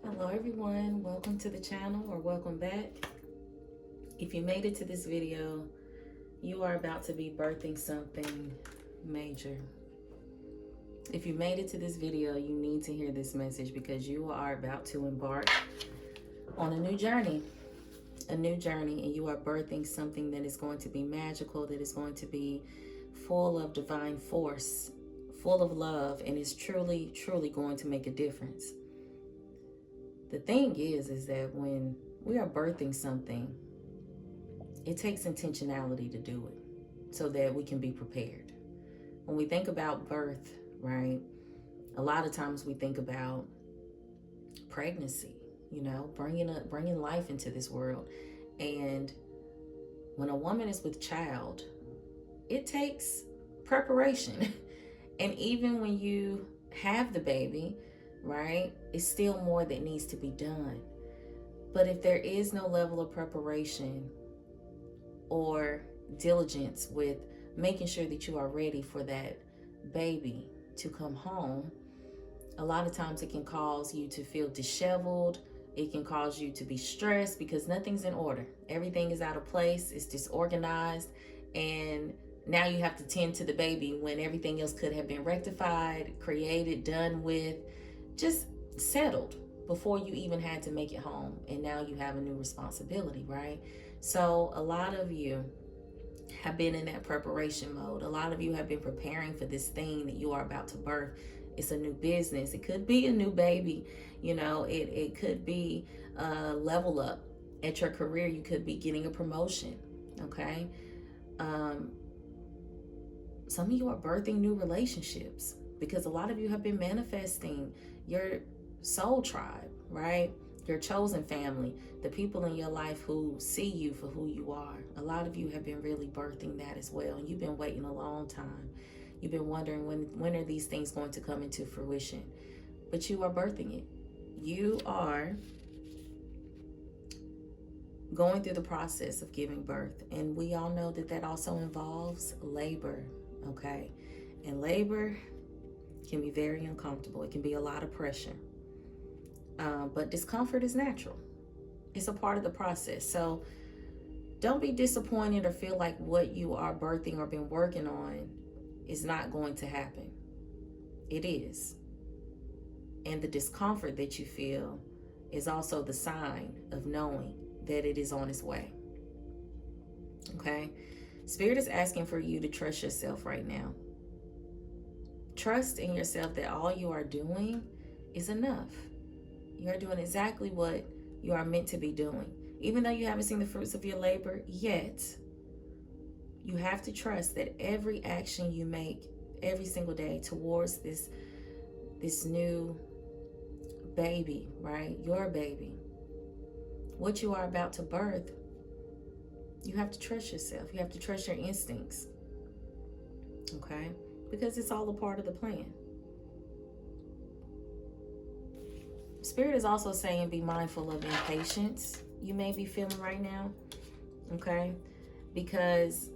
Hello everyone, welcome to the channel or welcome back. If you made it to this video, you are about to be birthing something major. If you made it to this video, you need to hear this message because you are about to embark on a new journey. And you are birthing something that is going to be magical, that is going to be full of divine force, full of love, and is truly, truly going to make a difference. The thing is that when we are birthing something, it takes intentionality to do it so that we can be prepared. When we think about birth, right, a lot of times we think about pregnancy, bringing life into this world. And when a woman is with child, it takes preparation. And even when you have the baby, right, it's still more that needs to be done. But if there is no level of preparation or diligence with making sure that you are ready for that baby to come home, a lot of times it can cause you to feel disheveled. It can cause you to be stressed because nothing's in order. Everything is out of place. It's disorganized. And now you have to tend to the baby when everything else could have been rectified, created, done with, just settled before you even had to make it home. And now you have a new responsibility, right? So a lot of you have been in that preparation mode. A lot of you have been preparing for this thing that you are about to birth. It's a new business. It could be a new baby. It could be a level up at your career. You could be getting a promotion. Okay. Some of you are birthing new relationships because a lot of you have been manifesting your soul tribe, right? Your chosen family, the people in your life who see you for who you are. A lot of you have been really birthing that as well. And you've been waiting a long time. You've been wondering when are these things going to come into fruition? But you are birthing it. You are going through the process of giving birth. And we all know that that also involves labor, okay? And labor can be very uncomfortable. It can be a lot of pressure. But discomfort is natural. It's a part of the process. So don't be disappointed or feel like what you are birthing or been working on is not going to happen. It is. And the discomfort that you feel is also the sign of knowing that it is on its way. Okay? Spirit is asking for you to trust yourself right now. Trust in yourself that all you are doing is enough. You are doing exactly what you are meant to be doing. Even though you haven't seen the fruits of your labor yet, you have to trust that every action you make every single day towards this new baby, right? Your baby. What you are about to birth, you have to trust yourself. You have to trust your instincts. Okay? Because it's all a part of the plan. Spirit is also saying be mindful of impatience you may be feeling right now, okay? Because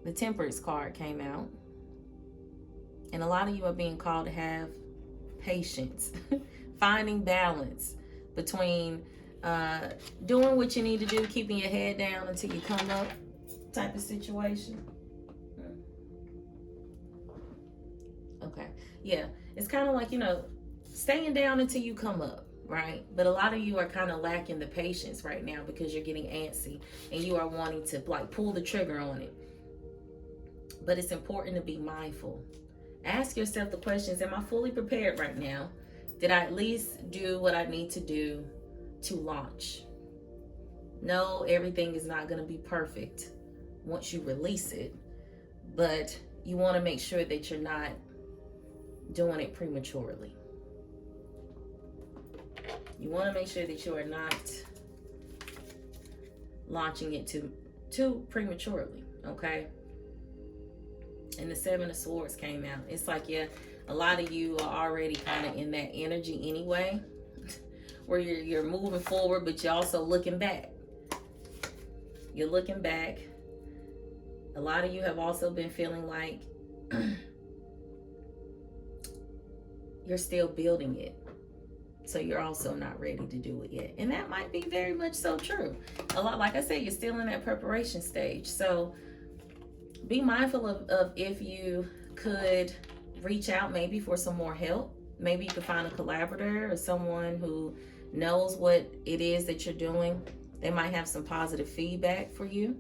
the Temperance card came out, and a lot of you are being called to have patience, finding balance between doing what you need to do, keeping your head down until you come up type of situation. Okay, yeah, it's kind of like, staying down until you come up, right? But a lot of you are kind of lacking the patience right now because you're getting antsy and you are wanting to like pull the trigger on it. But it's important to be mindful. Ask yourself the questions: am I fully prepared right now? Did I at least do what I need to do to launch? No, everything is not going to be perfect once you release it, but you want to make sure that you're not doing it prematurely. You want to make sure that you are not launching it too prematurely, okay? And the Seven of Swords came out. It's like, yeah, a lot of you are already kind of in that energy anyway, where you're moving forward, but you're also looking back. You're looking back. A lot of you have also been feeling like you're still building it. So you're also not ready to do it yet. And that might be very much so true. A lot, like I said, you're still in that preparation stage. So be mindful of if you could reach out maybe for some more help. Maybe you could find a collaborator or someone who knows what it is that you're doing. They might have some positive feedback for you.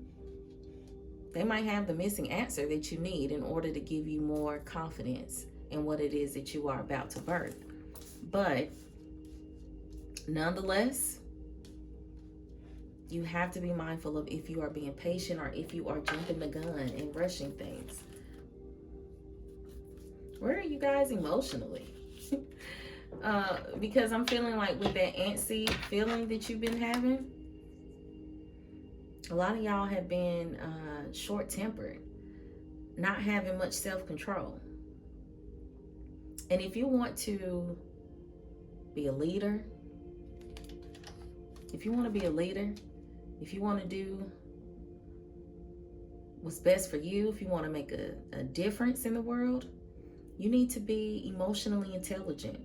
They might have the missing answer that you need in order to give you more confidence in what it is that you are about to birth. But nonetheless, you have to be mindful of if you are being patient or if you are jumping the gun and rushing things. Where are you guys emotionally? Because I'm feeling like with that antsy feeling that you've been having, a lot of y'all have been short-tempered, not having much self-control. And if you want to be a leader, if you want to be a leader, if you want to do what's best for you, if you want to make a difference in the world, you need to be emotionally intelligent.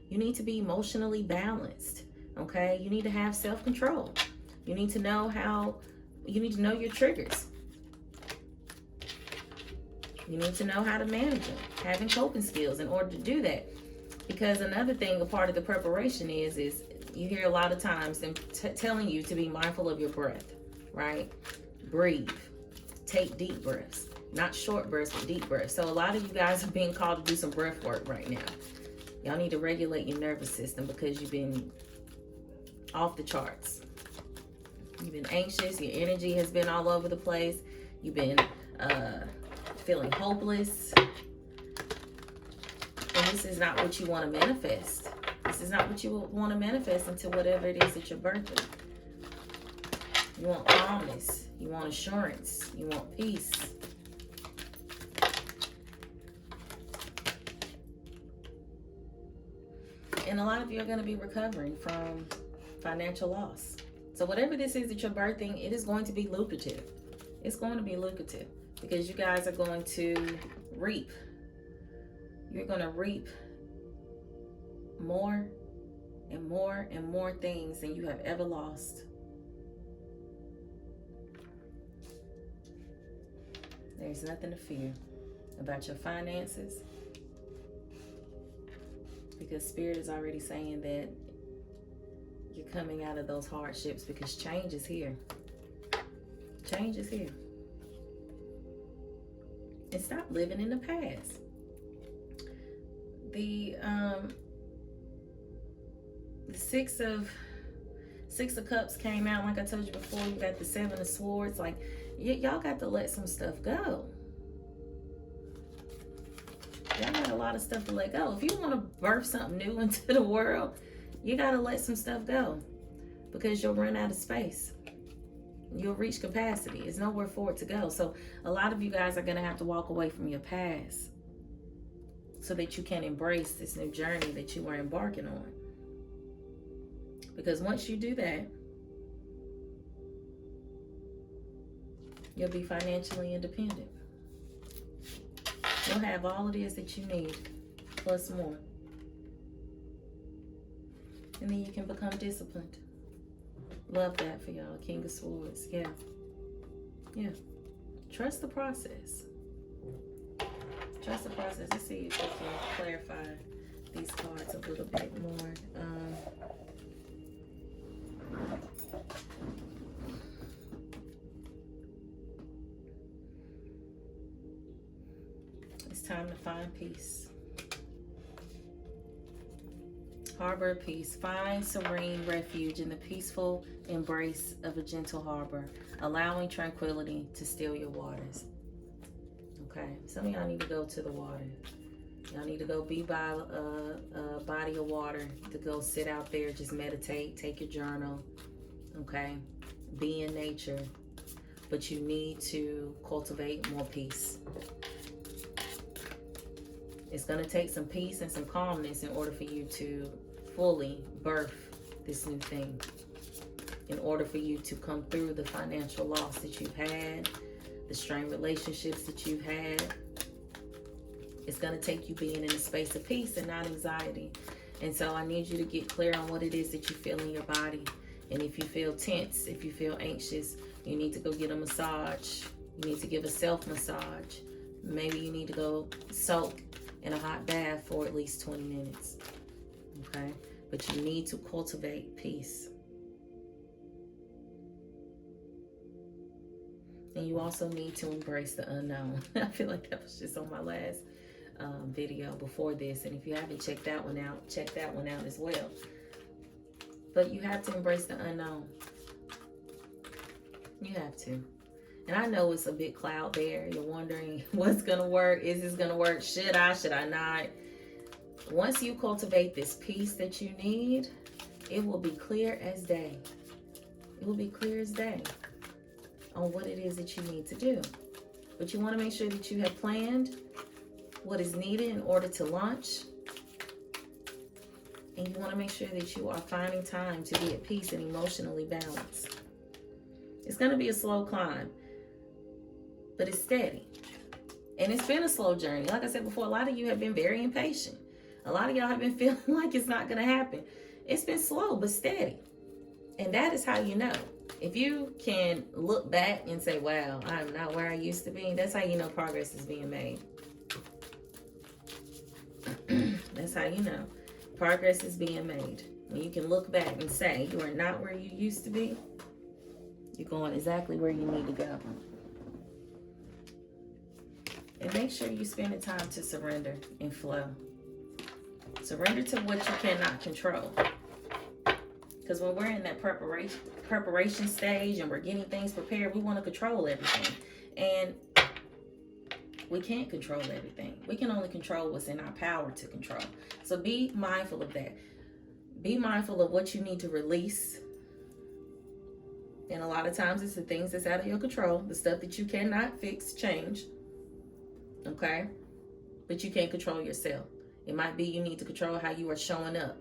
You need to be emotionally balanced, okay? You need to have self-control. You need to know your triggers. You need to know how to manage them, having coping skills in order to do that. Because another thing, a part of the preparation is you hear a lot of times them telling you to be mindful of your breath, right? Breathe. Take deep breaths. Not short breaths, but deep breaths. So a lot of you guys are being called to do some breath work right now. Y'all need to regulate your nervous system because you've been off the charts. You've been anxious. Your energy has been all over the place. You've been feeling hopeless. And this is not what you want to manifest. This is not what you want to manifest into whatever it is that you're birthing. You want calmness. You want assurance. You want peace. And a lot of you are going to be recovering from financial loss. So whatever this is that you're birthing, it is going to be lucrative. It's going to be lucrative because you guys are going to reap. You're going to reap more and more and more things than you have ever lost. There's nothing to fear about your finances because Spirit is already saying that you're coming out of those hardships because change is here. Change is here. And stop living in the past. The six of cups came out. Like I told you before, you got the 7 of swords. Like y'all got to let some stuff go. Y'all got a lot of stuff to let go. If you want to birth something new into the world, you got to let some stuff go because you'll run out of space. You'll reach capacity. There's nowhere for it to go. So a lot of you guys are going to have to walk away from your past so that you can embrace this new journey that you are embarking on. Because once you do that, you'll be financially independent. You'll have all it is that you need, plus more. And then you can become disciplined. Love that for y'all. King of Swords. Yeah. Yeah. Trust the process. Trust the process. Let's see if we can clarify these cards a little bit more. It's time to find peace. Harbor peace. Find serene refuge in the peaceful embrace of a gentle harbor, allowing tranquility to still your waters. Okay, some of y'all need to go to the water. Y'all need to go be by a body of water, to go sit out there, just meditate, take your journal, okay? Be in nature, but you need to cultivate more peace. It's going to take some peace and some calmness in order for you to fully birth this new thing. In order for you to come through the financial loss that you've had, the strained relationships that you've had. It's going to take you being in a space of peace and not anxiety. And so I need you to get clear on what it is that you feel in your body. And if you feel tense, if you feel anxious, you need to go get a massage. You need to give a self massage. Maybe you need to go soak in a hot bath for at least 20 minutes. Okay? But you need to cultivate peace. And you also need to embrace the unknown. I feel like that was just on my last video before this. And if you haven't checked that one out, check that one out as well. But you have to embrace the unknown. You have to. And I know it's a big cloud there. You're wondering what's going to work. Is this going to work? Should I not? Once you cultivate this peace that you need, it will be clear as day. It will be clear as day on what it is that you need to do. But you want to make sure that you have planned what is needed in order to launch. And you want to make sure that you are finding time to be at peace and emotionally balanced. It's going to be a slow climb, but it's steady. And it's been a slow journey. Like I said before, a lot of you have been very impatient. A lot of y'all have been feeling like it's not going to happen. It's been slow, but steady. And that is how you know. If you can look back and say, wow, I'm not where I used to be, that's how you know progress is being made. That's how you know progress is being made. When you can look back and say, you are not where you used to be, you're going exactly where you need to go. And make sure you spend the time to surrender and flow. Surrender to what you cannot control. Because when we're in that preparation stage and we're getting things prepared, we want to control everything. And we can't control everything. We can only control what's in our power to control. So be mindful of that. Be mindful of what you need to release. And a lot of times it's the things that's out of your control, the stuff that you cannot fix, change. Okay? But you can't control yourself. It might be you need to control how you are showing up.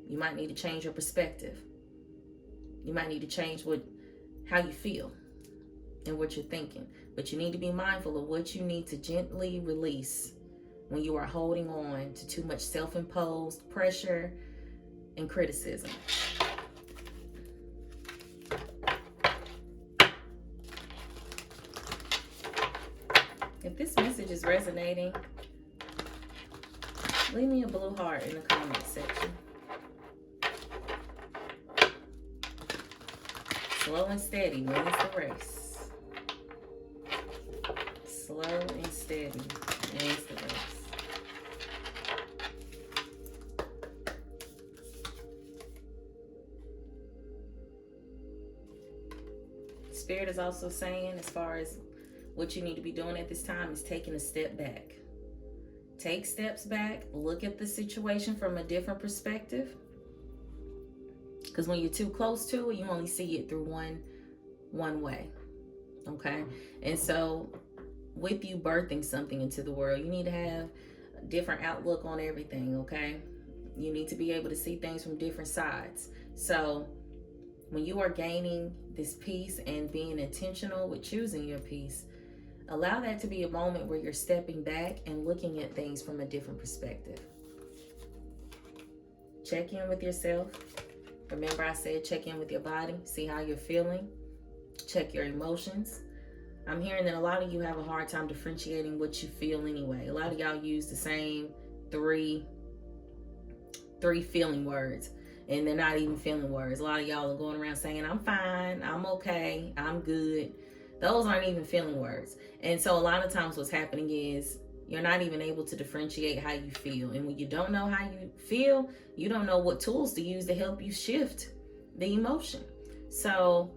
You might need to change your perspective. You might need to change how you feel and what you're thinking. But you need to be mindful of what you need to gently release when you are holding on to too much self-imposed pressure and criticism. If this message is resonating, leave me a blue heart in the comment section. Slow and steady wins the race. Slow and steady wins the race. Spirit is also saying, as far as what you need to be doing at this time, is taking a step back. Take steps back. Look at the situation from a different perspective. Because when you're too close to it, you only see it through one way. Okay? And so with you birthing something into the world, you need to have a different outlook on everything. Okay? You need to be able to see things from different sides. So when you are gaining this peace and being intentional with choosing your peace, allow that to be a moment where you're stepping back and looking at things from a different perspective. Check in with yourself. Remember I said check in with your body, see how you're feeling, check your emotions. I'm hearing that a lot of you have a hard time differentiating what you feel anyway. A lot of y'all use the same three feeling words, and they're not even feeling words. A lot of y'all are going around saying, I'm fine, I'm okay, I'm good. Those aren't even feeling words. And so a lot of times what's happening is you're not even able to differentiate how you feel. And when you don't know how you feel, you don't know what tools to use to help you shift the emotion. So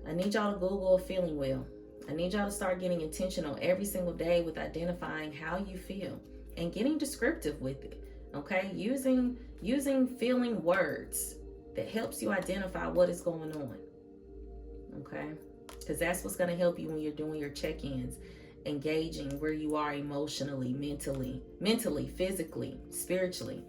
I need y'all to Google a feeling wheel. I need y'all to start getting intentional every single day with identifying how you feel and getting descriptive with it. Okay? Using feeling words that helps you identify what is going on. Okay? Because that's what's going to help you when you're doing your check-ins. Engaging where you are emotionally, mentally, physically, spiritually.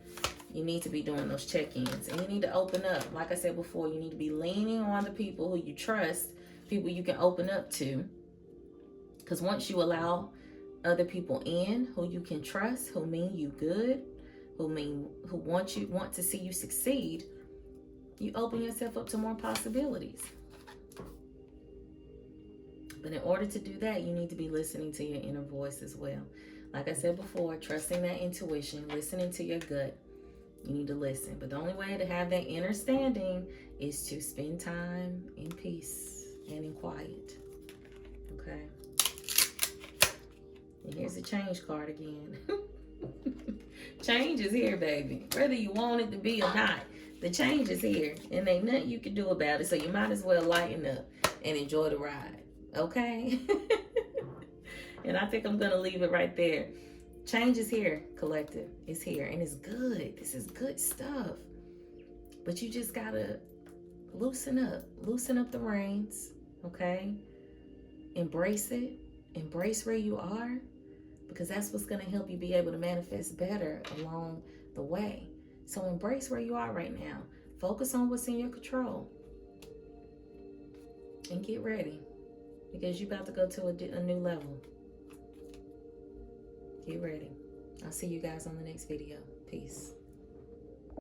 You need to be doing those check-ins, and you need to open up. Like I said before, you need to be leaning on the people who you trust, people you can open up to. Because once you allow other people in who you can trust, who mean you good, who want to see you succeed, you open yourself up to more possibilities. But in order to do that, you need to be listening to your inner voice as well. Like I said before, trusting that intuition, listening to your gut. You need to listen. But the only way to have that inner standing is to spend time in peace and in quiet. Okay? And here's the change card again. Change is here, baby. Whether you want it to be or not, the change is here. And ain't nothing you can do about it. So you might as well lighten up and enjoy the ride. Okay? And I think I'm going to leave it right there. Change is here, collective. It's here. And it's good. This is good stuff. But you just got to loosen up. Loosen up the reins. Okay? Embrace it. Embrace where you are. Because that's what's going to help you be able to manifest better along the way. So embrace where you are right now. Focus on what's in your control. And get ready. Because you're about to go to a new level. Get ready. I'll see you guys on the next video. Peace.